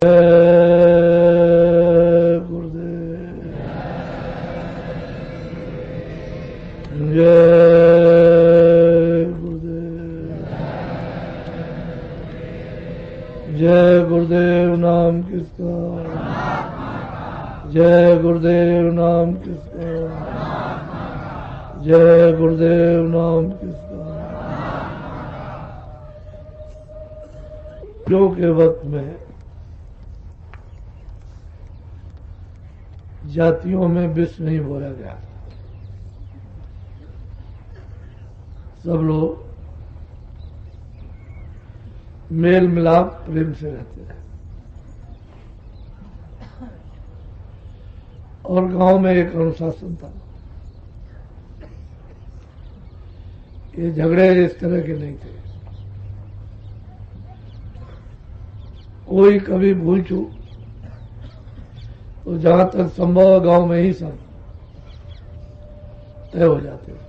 गुरुदेव जय गुरुदेव जय गुरुदेव नाम किसका जय गुरुदेव नाम किसका जय गुरुदेव नाम किसका। जो के वक्त में जातियों में विष नहीं बोला गया, सब लोग मेल मिलाप प्रेम से रहते हैं। और गांव में एक अनुशासन था, ये झगड़े इस तरह के नहीं थे। कोई कभी भूल चूक तो जहां तक संभव गांव में ही सब तय हो जाते हैं।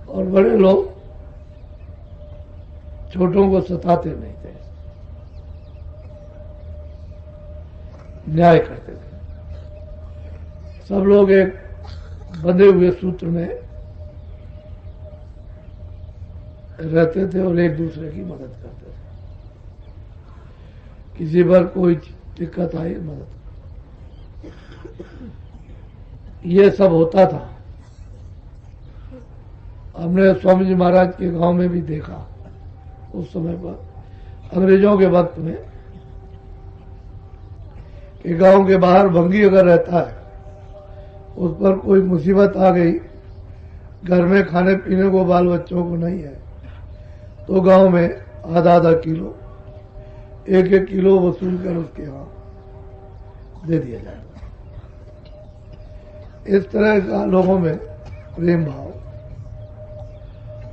और बड़े लोग छोटों को सताते नहीं थे, न्याय करते थे। सब लोग एक बंधे हुए सूत्र में रहते थे और एक दूसरे की मदद करते थे। किसी पर कोई दिक्कत आई मदद, ये सब होता था। हमने स्वामी जी महाराज के गांव में भी देखा। उस समय पर अंग्रेजों के वक्त में कि गांव के बाहर भंगी अगर रहता है, उस पर कोई मुसीबत आ गई, घर में खाने पीने को बाल बच्चों को नहीं है, तो गांव में आधा आधा किलो, एक एक किलो वसूल कर उसके यहाँ दे दिया जाएगा। इस तरह का लोगों में प्रेम भाव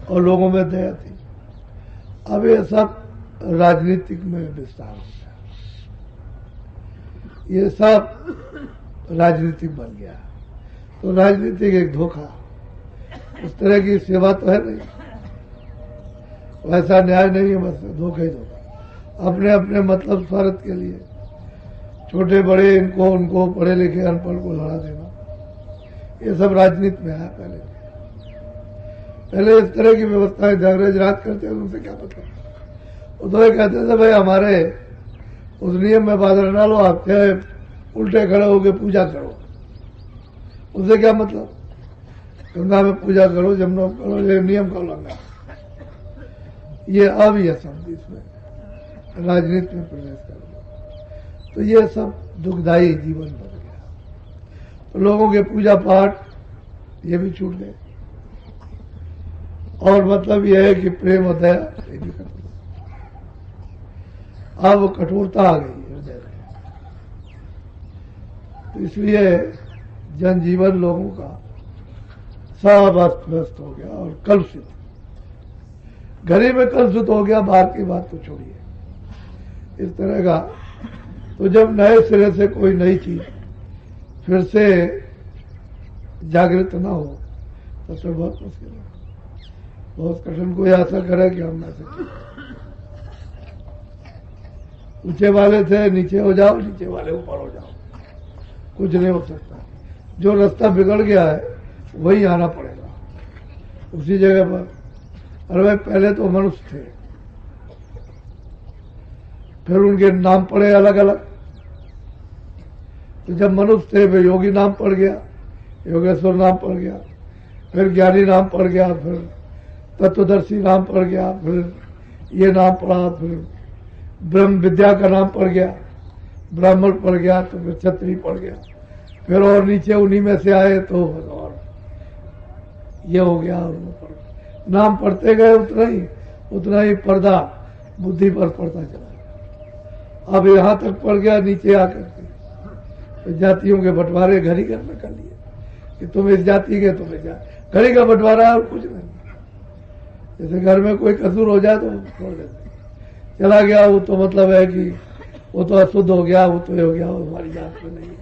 और लोगों में दया थी। अब ये सब राजनीतिक में विस्तार हो गया, ये सब राजनीतिक बन गया। तो राजनीतिक एक धोखा, उस तरह की सेवा तो है नहीं, वैसा न्याय नहीं है, बस धोखा ही धोखा। अपने अपने मतलब स्वार्थ के लिए छोटे बड़े, इनको उनको, पढ़े लिखे अनपढ़ को लड़ा देना, ये सब राजनीति में आया। पहले इस तरह की व्यवस्थाएं अंग्रेज राज करते हैं, उनसे क्या पता। वो तो ये कहते थे भाई हमारे उस नियम में बात न लो, आप चाहे उल्टे खड़े होकर पूजा करो, उससे क्या मतलब। गंगा में पूजा करो, जमुना करो, ये नियम का उल्लंघन। ये अब यह शब्द इसमें राजनीति में प्रवेश कर गया, तो ये सब दुखदायी जीवन बन गया। तो लोगों के पूजा पाठ ये भी छूट गए, और मतलब यह है कि प्रेम और दया ये भी खत्म। अब कठोरता आ गई हृदय में, तो इसलिए जनजीवन लोगों का सब अस्त व्यस्त हो गया और कलुषित, घरे में कलुषित हो गया, बाहर की बात तो छोड़िए। इस तरह का तो जब नए सिरे से कोई नई चीज फिर से जागृत ना हो तब तो बहुत मुश्किल है, बहुत कठिन। कोई आशा करे कि हम ना सके। ऊंचे वाले थे नीचे हो जाओ, नीचे वाले ऊपर हो जाओ, कुछ नहीं हो सकता। जो रास्ता बिगड़ गया है वही आना पड़ेगा उसी जगह पर। अरे भाई पहले तो मनुष्य थे, फिर उनके नाम पड़े अलग अलग। तो जब मनुष्य थे फिर योगी नाम पड़ गया, योगेश्वर नाम पड़ गया, फिर ज्ञानी नाम पड़ गया, फिर तत्वदर्शी नाम पड़ गया, फिर ये नाम पड़ा, फिर ब्रह्म विद्या का नाम पड़ गया, ब्राह्मण पड़ गया, तो फिर क्षत्रिय पड़ गया, फिर और नीचे उन्हीं में से आए तो और ये हो गया। और नाम पढ़ते गए उतना ही पर्दा बुद्धि पर पड़ता चला गया। अब यहां तक पड़ गया नीचे आकर के तो जातियों के बंटवारे घर ही घर में कर लिए कि तुम इस जाति के, तुम इस जाति, घर ही का बंटवारा और कुछ नहीं। जैसे घर में कोई कसूर हो जाए तो छोड़ देते, चला गया वो तो मतलब है कि वो तो अशुद्ध हो गया, वो तो हो गया, वो हमारी जात में नहीं है,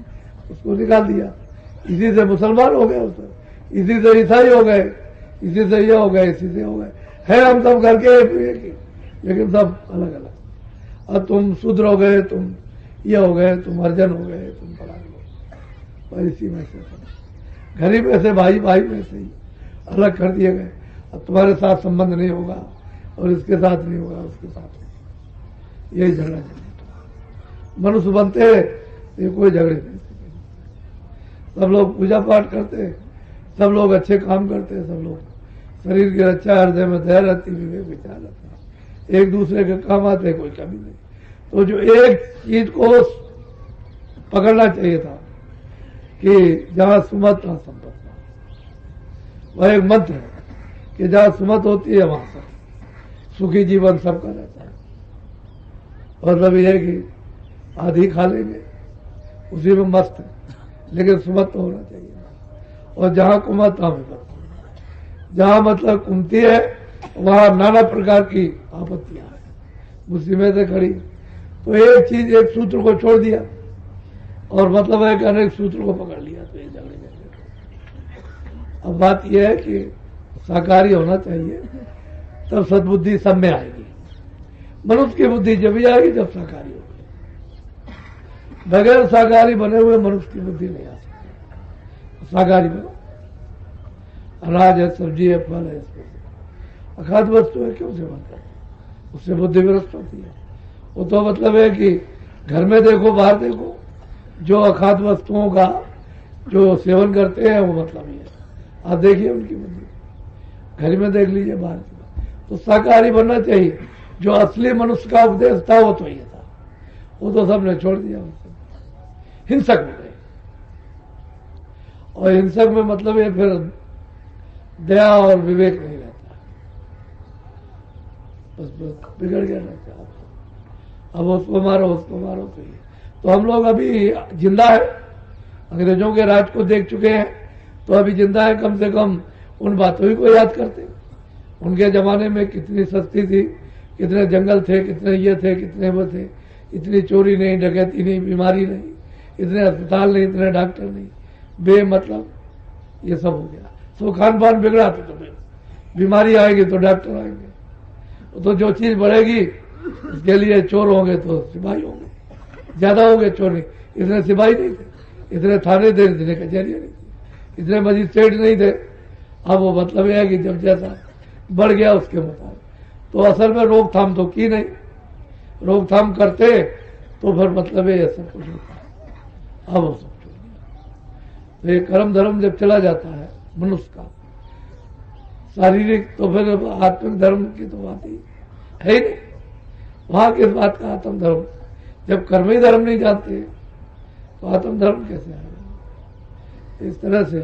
उसको निकाल दिया। इसी से मुसलमान हो गए, इसी से ईसाई हो गए, इसी से ये हो गए, इसी से हो गए। है हम सब घर के, लेकिन सब अलग अलग। अब तुम शूद्र हो गए, तुम ये हो गए, तुम अर्जन हो गए, तुम पढ़ा लो, और इसी में से गरीब में से भाई भाई में से ही अलग कर दिए गए। अब तुम्हारे साथ संबंध नहीं होगा और इसके साथ नहीं होगा, उसके साथ नहीं। यही झगड़ा झगड़ा मनुष्य बनते हैं, ये कोई झगड़े नहीं। सब लोग पूजा पाठ करते हैं, सब लोग अच्छे काम करते हैं, सब लोग शरीर की रक्षा, हृदय में दया रहती, विवेक विचार रहता है, एक दूसरे के काम आते, कोई कमी नहीं। तो जो एक चीज को पकड़ना चाहिए था कि जहां सुमत वहां संपत्ति, वह एक मंत्र है कि जहां सुमत होती है वहां सब सुखी जीवन सबका रहता है। और मतलब यह है कि आधी खा लेंगे उसी में मस्त है, लेकिन सुमत तो होना चाहिए। और जहां कुमत वहां विपत्ति, जहां मतलब कुमती है वहां नाना प्रकार की आपत्तियां हैं, मुसीबतें खड़ी। तो एक चीज, एक सूत्र को छोड़ दिया और मतलब है कि अनेक सूत्र को पकड़ लिया, तो ये झगड़े झगड़े। अब बात यह है कि साकारी होना चाहिए, तब सद्बुद्धि सब में आएगी। मनुष्य की बुद्धि जब ही आएगी जब साकारी होगी। बगैर साकारी बने हुए मनुष्य की बुद्धि नहीं आ सकती। साकारी बनो, अनाज है, सब्जी है, फल है, अखाद्य वस्तु है, क्यों सेवन करते? उससे बुद्धि विरस्त होती है। वो तो मतलब है कि घर में देखो, बाहर देखो, जो अखाद्य वस्तुओं का जो सेवन करते हैं वो मतलब ये है। आप देखिए उनकी बुद्धि, घर में देख लीजिए, बाहर की। तो शाकाहारी बनना चाहिए। जो असली मनुष्य का उपदेश था वो तो ये था, वो तो सबने छोड़ दिया, हिंसक हो गए। और हिंसक में मतलब ये फिर दया और विवेक नहीं रहता, बस बिगड़ गया रहता। अब उसको मारो, उसको मारो, तो हम लोग अभी जिंदा है, अंग्रेजों के राज को देख चुके हैं, तो अभी जिंदा है। कम से कम उन बातों ही को याद करते। उनके जमाने में कितनी सस्ती थी, कितने जंगल थे, कितने ये थे, कितने वो थे, इतनी चोरी नहीं, डकैती नहीं, बीमारी नहीं, इतने अस्पताल नहीं, इतने डॉक्टर नहीं, बेमतलब ये सब हो गया। तो खान पान बिगड़ा तो बीमारी आएगी तो डॉक्टर आएंगे, तो जो चीज बढ़ेगी उसके लिए चोर होंगे तो सिपाही होंगे, ज्यादा होंगे चोर नहीं। इतने सिपाही नहीं थे, इतने थाने थे, इतने कचहरियां नहीं थी, इतने मजिस्ट्रेट नहीं थे। अब वो मतलब यह है कि जब जैसा बढ़ गया उसके मुताबिक, तो असल में रोकथाम तो की नहीं। रोकथाम करते तो फिर मतलब ये सब कुछ होता। अब वो सब छोड़ दिया। तो ये कर्म धर्म जब चला जाता है मनुष्य का शारीरिक, तो फिर आत्मिक धर्म की तो बात ही है ही नहीं। वहां किस बात का आत्म धर्म? जब कर्म ही धर्म नहीं जानते तो आत्म धर्म कैसे आएगा? इस तरह से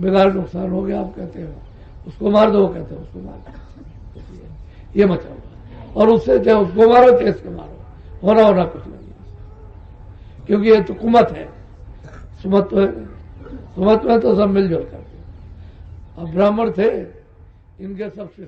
बेकार नुकसान हो गया। आप कहते हो उसको मार दो, कहते हो उसको मार दो, ये मचा हुआ। और उससे चाहे उसको मारो चाहे इसको मारो, होना होना कुछ नहीं है, क्योंकि ये तो कुमत है। सुमत है, सुमत में तो सब मिलजुल करके। अब ब्राह्मण थे, इनके सब शिष्य